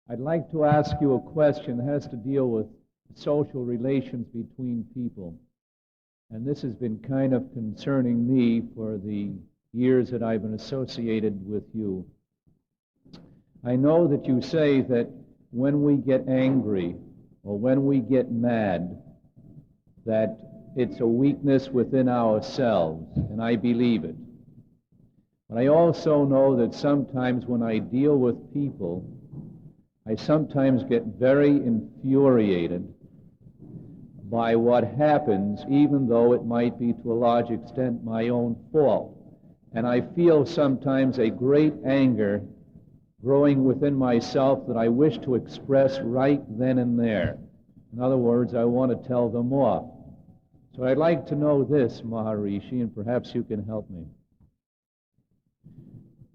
I'd like to ask you a question that has to deal with social relations between people. And this has been kind of concerning me for the years that I've been associated with you. I know that you say that when we get angry or when we get mad, that it's a weakness within ourselves, and I believe it. But I also know that sometimes when I deal with people, I sometimes get very infuriated by what happens, even though it might be to a large extent my own fault. And I feel sometimes a great anger growing within myself that I wish to express right then and there. In other words, I want to tell them off. So I'd like to know this, Maharishi, and perhaps you can help me.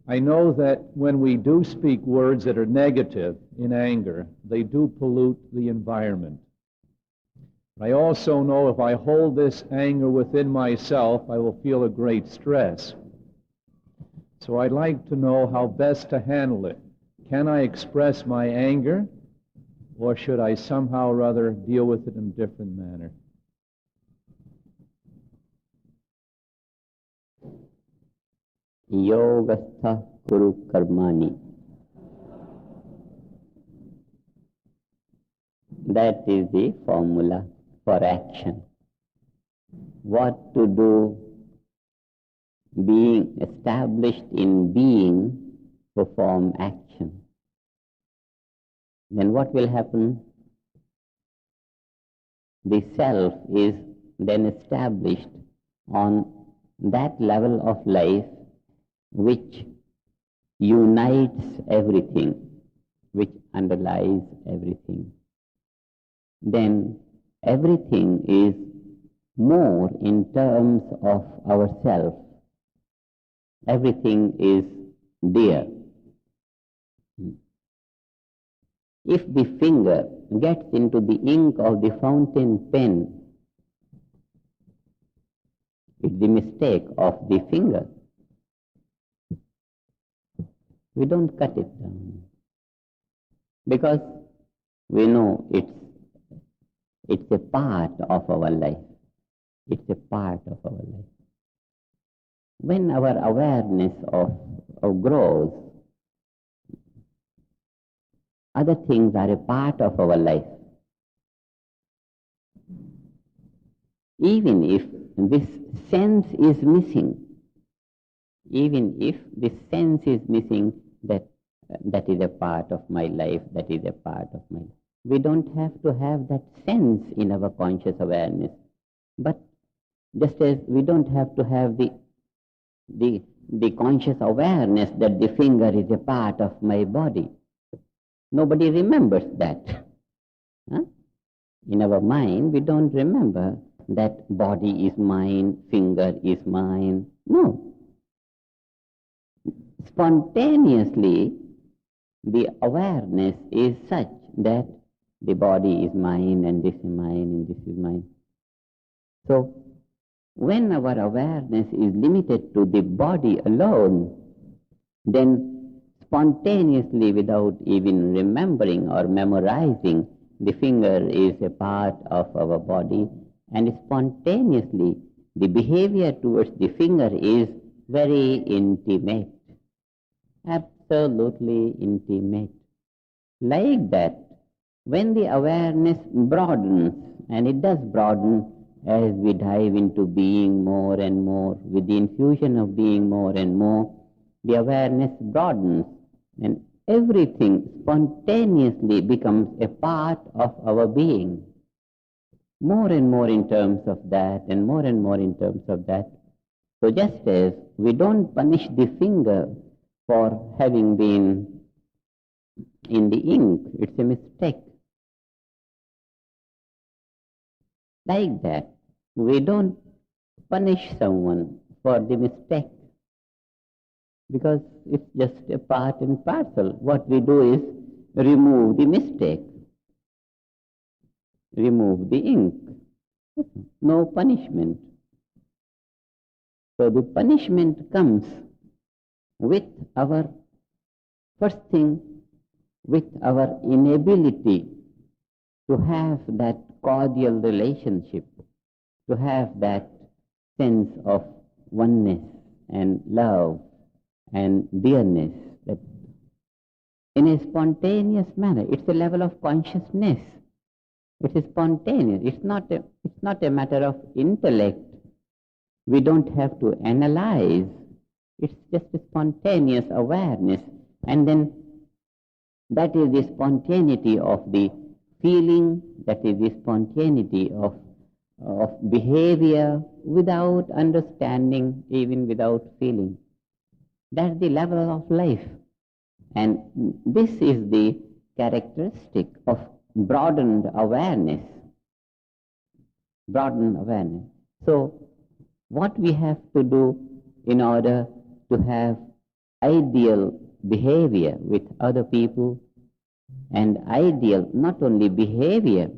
I know that when we do speak words that are negative in anger, they do pollute the environment. I also know if I hold this anger within myself, I will feel a great stress. So I'd like to know how best to handle it. Can I express my anger, or should I somehow or other deal with it in a different manner? Yogastha Kuru Karmani. That is the formula for action. What to do, being established in being, perform action. Then what will happen? The self is then established on that level of life which unites everything, which underlies everything. Then everything is more in terms of ourself. Everything is dear. If the finger gets into the ink of the fountain pen, it's the mistake of the finger. We don't cut it down because we know it's a part of our life. It's a part of our life. When our awareness of grows, other things are a part of our life. Even if this sense is missing, that is a part of my life, that is a part of my life. We don't have to have that sense in our conscious awareness. But just as we don't have to have the conscious awareness that the finger is a part of my body. Nobody remembers that. Huh? In our mind, we don't remember that body is mine, finger is mine. No. Spontaneously, the awareness is such that the body is mine and this is mine and this is mine. So, when our awareness is limited to the body alone, then spontaneously, without even remembering or memorizing, the finger is a part of our body, and spontaneously the behavior towards the finger is very intimate, absolutely intimate. Like that, when the awareness broadens, and it does broaden as we dive into being more and more, with the infusion of being more and more, the awareness broadens, and everything spontaneously becomes a part of our being. More and more in terms of that, and more in terms of that. So just as we don't punish the finger for having been in the ink, it's a mistake. Like that, we don't punish someone for the mistake because it's just a part and parcel. What we do is remove the mistake, remove the ink. No punishment. So the punishment comes with our first thing, with our inability to have that cordial relationship, to have that sense of oneness and love and dearness, that in a spontaneous manner, it's a level of consciousness. It is spontaneous. It's not a matter of intellect. We don't have to analyze. It's just a spontaneous awareness. And then that is the spontaneity of the feeling, that is the spontaneity of behavior without understanding, even without feeling. That's the level of life. And this is the characteristic of broadened awareness. Broadened awareness. So, what we have to do in order to have ideal behavior with other people, and ideal not only behavior,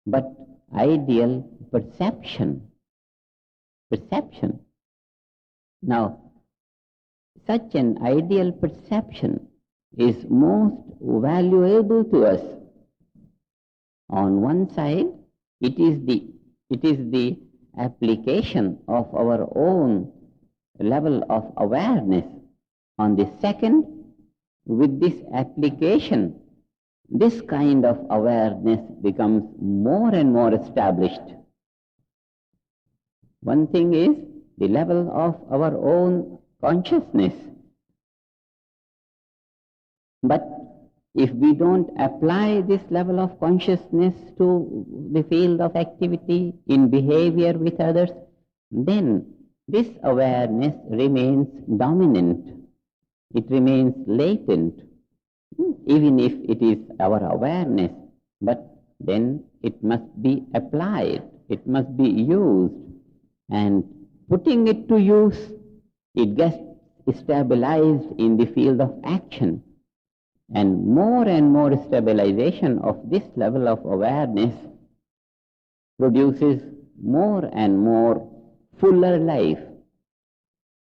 but ideal perception. Perception. Now, such an ideal perception is most valuable to us. On one side, it is the application of our own level of awareness. On the second, with this application, this kind of awareness becomes more and more established. One thing is the level of our own consciousness. But if we don't apply this level of consciousness to the field of activity in behavior with others, then this awareness remains dominant. It remains latent, even if it is our awareness, but then it must be applied, it must be used, and putting it to use, it gets stabilized in the field of action. And more stabilization of this level of awareness produces more and more fuller life,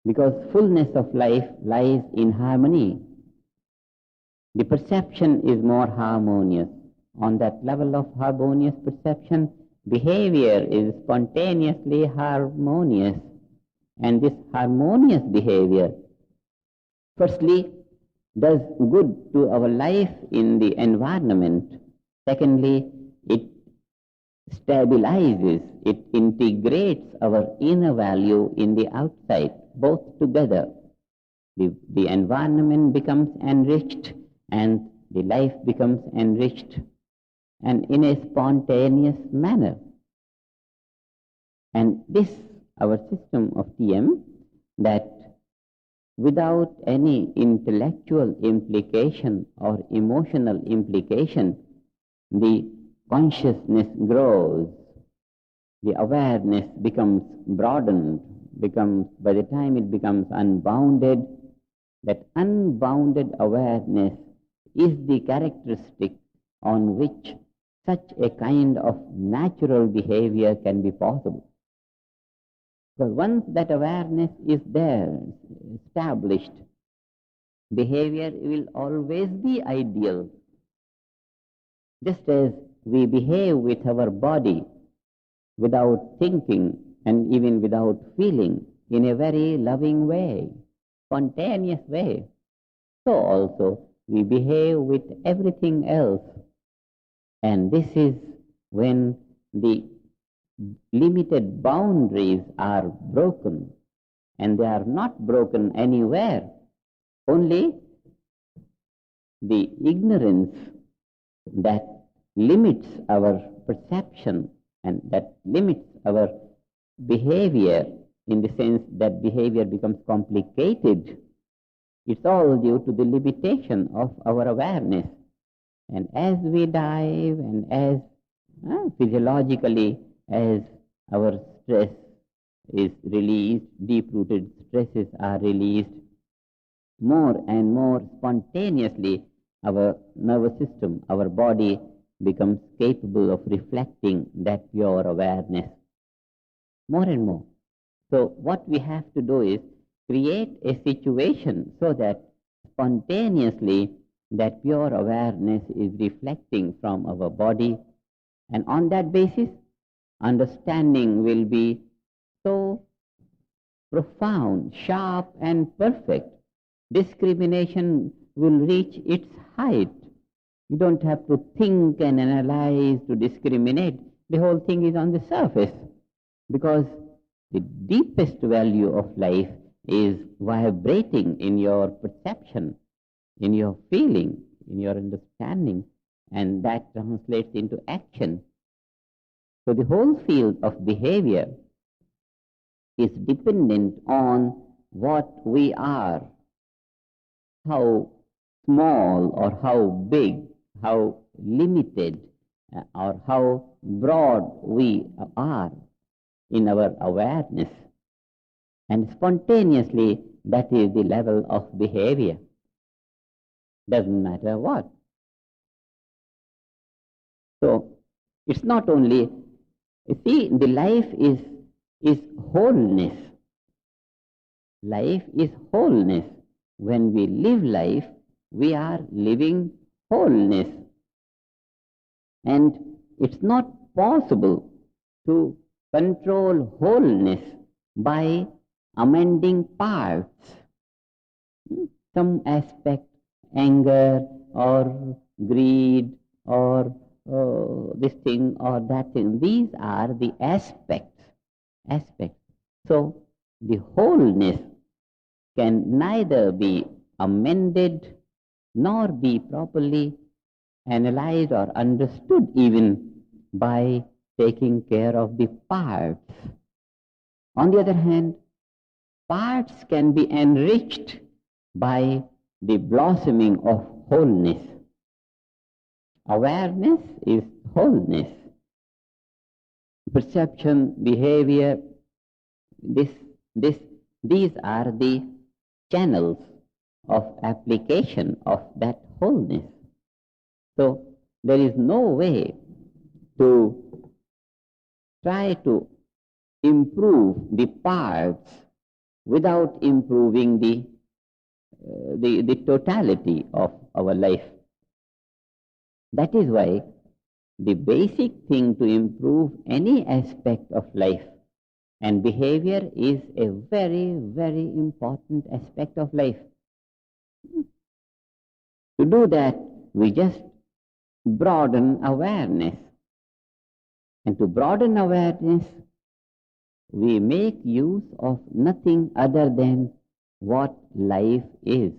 because fullness of life lies in harmony. The perception is more harmonious. On that level of harmonious perception, behavior is spontaneously harmonious. And this harmonious behavior, firstly, does good to our life in the environment. Secondly, it stabilizes, it integrates our inner value in the outside, both together. The environment becomes enriched and the life becomes enriched, and in a spontaneous manner. And this, our system of TM, that without any intellectual implication or emotional implication, the consciousness grows, the awareness becomes broadened, by the time it becomes unbounded, that unbounded awareness is the characteristic on which such a kind of natural behavior can be possible. Because once that awareness is there, established, behavior will always be ideal. Just as we behave with our body without thinking and even without feeling, in a very loving way, spontaneous way, so also we behave with everything else. And this is when the limited boundaries are broken, and they are not broken anywhere. Only the ignorance that limits our perception and that limits our behavior, in the sense that behavior becomes complicated, it's all due to the limitation of our awareness. And as we dive and as physiologically, as our stress is released, deep-rooted stresses are released, more and more spontaneously our nervous system, our body becomes capable of reflecting that pure awareness. More and more. So what we have to do is create a situation so that spontaneously that pure awareness is reflecting from our body, and on that basis, understanding will be so profound, sharp and perfect. Discrimination will reach its height. You don't have to think and analyze to discriminate. The whole thing is on the surface, because the deepest value of life is vibrating in your perception, in your feeling, in your understanding, and that translates into action. So the whole field of behavior is dependent on what we are, how small or how big, how limited or how broad we are in our awareness. And spontaneously, that is the level of behavior. Doesn't matter what. So, it's not only, you see, the life is wholeness. Life is wholeness. When we live life, we are living wholeness. And it's not possible to control wholeness by amending parts. Some aspect, anger or greed or this thing or that thing, these are the aspects. So the wholeness can neither be amended nor be properly analyzed or understood even by taking care of the parts. On the other hand, parts can be enriched by the blossoming of wholeness. Awareness is wholeness. Perception, behavior, these are the channels of application of that wholeness. So there is no way to try to improve the parts without improving the totality of our life. That is why the basic thing to improve any aspect of life and behavior is a very, very important aspect of life. To do that, we just broaden awareness. And to broaden awareness, we make use of nothing other than what life is.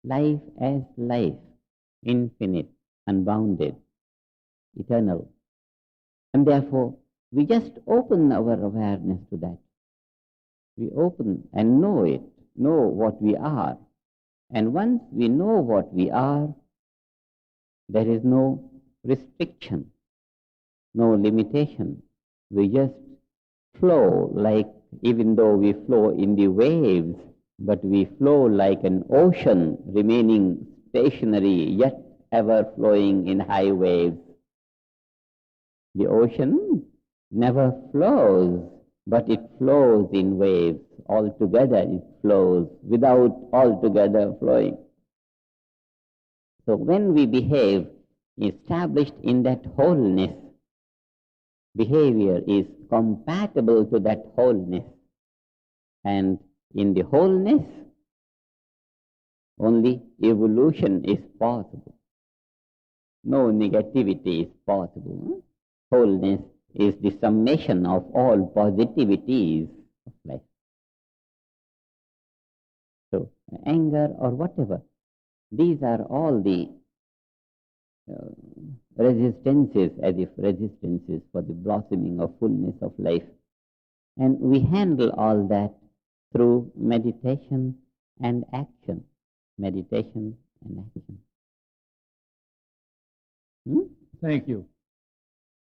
Life as life, infinite, unbounded, eternal. And therefore, we just open our awareness to that. We open and know it, know what we are. And once we know what we are, there is no restriction, no limitation. We just flow like, even though we flow in the waves, but we flow like an ocean, remaining stationary, yet ever flowing in high waves. The ocean never flows, but it flows in waves. Altogether it flows without altogether flowing. So when we behave established in that wholeness, behavior is compatible to that wholeness. And in the wholeness, only evolution is possible. No negativity is possible. Wholeness is the summation of all positivities of life. So, anger or whatever, these are all the resistances, as if resistances for the blossoming of fullness of life. And we handle all that through meditation and action. Meditation and action. Thank you.